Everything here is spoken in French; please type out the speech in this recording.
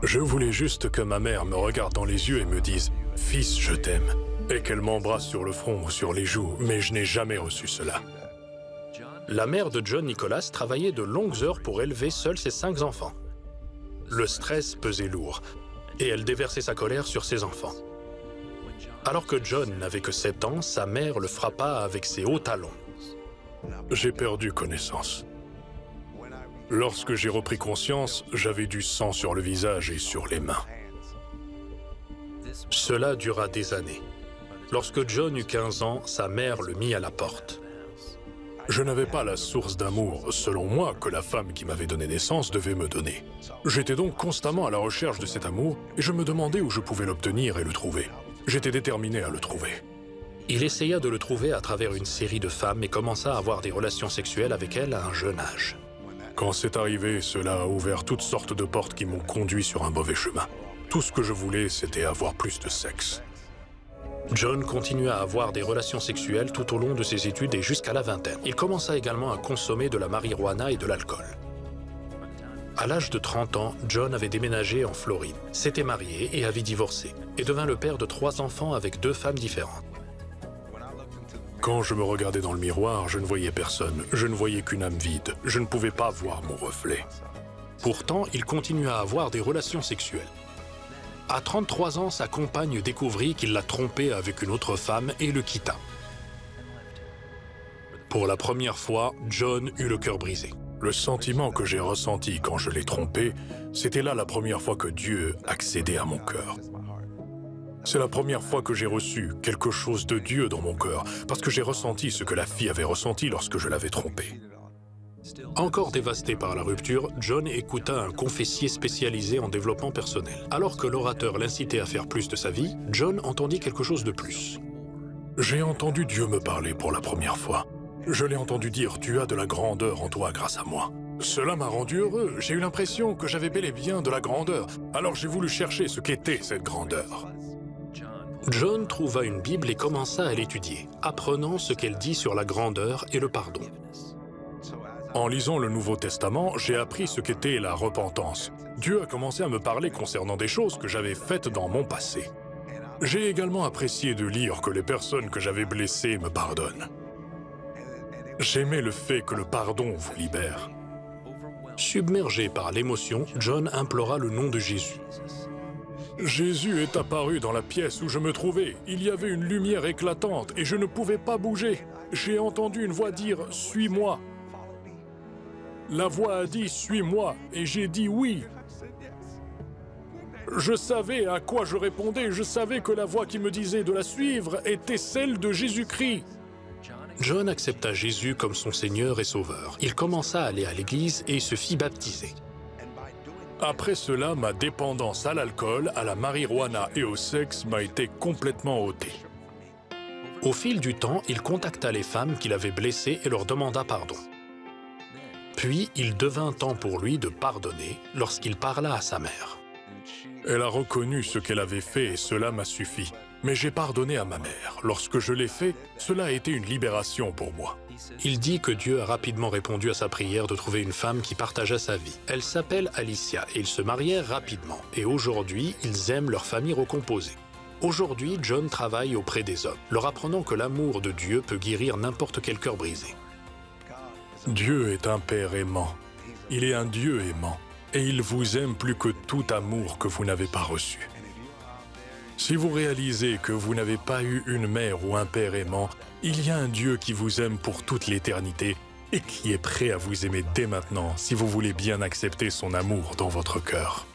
Je voulais juste que ma mère me regarde dans les yeux et me dise « Fils, je t'aime » et qu'elle m'embrasse sur le front ou sur les joues, mais je n'ai jamais reçu cela. La mère de John Nicholas travaillait de longues heures pour élever seule ses 5 enfants. Le stress pesait lourd, et elle déversait sa colère sur ses enfants. Alors que John n'avait que 7 ans, sa mère le frappa avec ses hauts talons. J'ai perdu connaissance. Lorsque j'ai repris conscience, j'avais du sang sur le visage et sur les mains. Cela dura des années. Lorsque John eut 15 ans, sa mère le mit à la porte. Je n'avais pas la source d'amour, selon moi, que la femme qui m'avait donné naissance devait me donner. J'étais donc constamment à la recherche de cet amour et je me demandais où je pouvais l'obtenir et le trouver. J'étais déterminé à le trouver. Il essaya de le trouver à travers une série de femmes et commença à avoir des relations sexuelles avec elles à un jeune âge. Quand c'est arrivé, cela a ouvert toutes sortes de portes qui m'ont conduit sur un mauvais chemin. Tout ce que je voulais, c'était avoir plus de sexe. John continua à avoir des relations sexuelles tout au long de ses études et jusqu'à la vingtaine. Il commença également à consommer de la marijuana et de l'alcool. À l'âge de 30 ans, John avait déménagé en Floride, s'était marié et avait divorcé, et devint le père de 3 enfants avec 2 femmes différentes. Quand je me regardais dans le miroir, je ne voyais personne. Je ne voyais qu'une âme vide. Je ne pouvais pas voir mon reflet. Pourtant, il continua à avoir des relations sexuelles. À 33 ans, sa compagne découvrit qu'il l'a trompé avec une autre femme et le quitta. Pour la première fois, John eut le cœur brisé. Le sentiment que j'ai ressenti quand je l'ai trompé, c'était là la première fois que Dieu accédait à mon cœur. C'est la première fois que j'ai reçu quelque chose de Dieu dans mon cœur, parce que j'ai ressenti ce que la fille avait ressenti lorsque je l'avais trompée. Encore dévasté par la rupture, John écouta un conférencier spécialisé en développement personnel. Alors que l'orateur l'incitait à faire plus de sa vie, John entendit quelque chose de plus. J'ai entendu Dieu me parler pour la première fois. Je l'ai entendu dire « Tu as de la grandeur en toi grâce à moi ». Cela m'a rendu heureux. J'ai eu l'impression que j'avais bel et bien de la grandeur. Alors j'ai voulu chercher ce qu'était cette grandeur. John trouva une Bible et commença à l'étudier, apprenant ce qu'elle dit sur la grandeur et le pardon. En lisant le Nouveau Testament, j'ai appris ce qu'était la repentance. Dieu a commencé à me parler concernant des choses que j'avais faites dans mon passé. J'ai également apprécié de lire que les personnes que j'avais blessées me pardonnent. J'aimais le fait que le pardon vous libère. Submergé par l'émotion, John implora le nom de Jésus. Jésus est apparu dans la pièce où je me trouvais. Il y avait une lumière éclatante et je ne pouvais pas bouger. J'ai entendu une voix dire « Suis-moi ». La voix a dit « Suis-moi » et j'ai dit « Oui ». Je savais à quoi je répondais. Je savais que la voix qui me disait de la suivre était celle de Jésus-Christ. John accepta Jésus comme son Seigneur et Sauveur. Il commença à aller à l'église et se fit baptiser. Après cela, ma dépendance à l'alcool, à la marijuana et au sexe m'a été complètement ôtée. Au fil du temps, il contacta les femmes qu'il avait blessées et leur demanda pardon. Puis, il devint temps pour lui de pardonner lorsqu'il parla à sa mère. Elle a reconnu ce qu'elle avait fait et cela m'a suffi. Mais j'ai pardonné à ma mère. Lorsque je l'ai fait, cela a été une libération pour moi. Il dit que Dieu a rapidement répondu à sa prière de trouver une femme qui partageait sa vie. Elle s'appelle Alicia et ils se marièrent rapidement. Et aujourd'hui, ils aiment leur famille recomposée. Aujourd'hui, John travaille auprès des hommes, leur apprenant que l'amour de Dieu peut guérir n'importe quel cœur brisé. Dieu est un Père aimant. Il est un Dieu aimant. Et il vous aime plus que tout amour que vous n'avez pas reçu. Si vous réalisez que vous n'avez pas eu une mère ou un père aimant, il y a un Dieu qui vous aime pour toute l'éternité et qui est prêt à vous aimer dès maintenant si vous voulez bien accepter son amour dans votre cœur.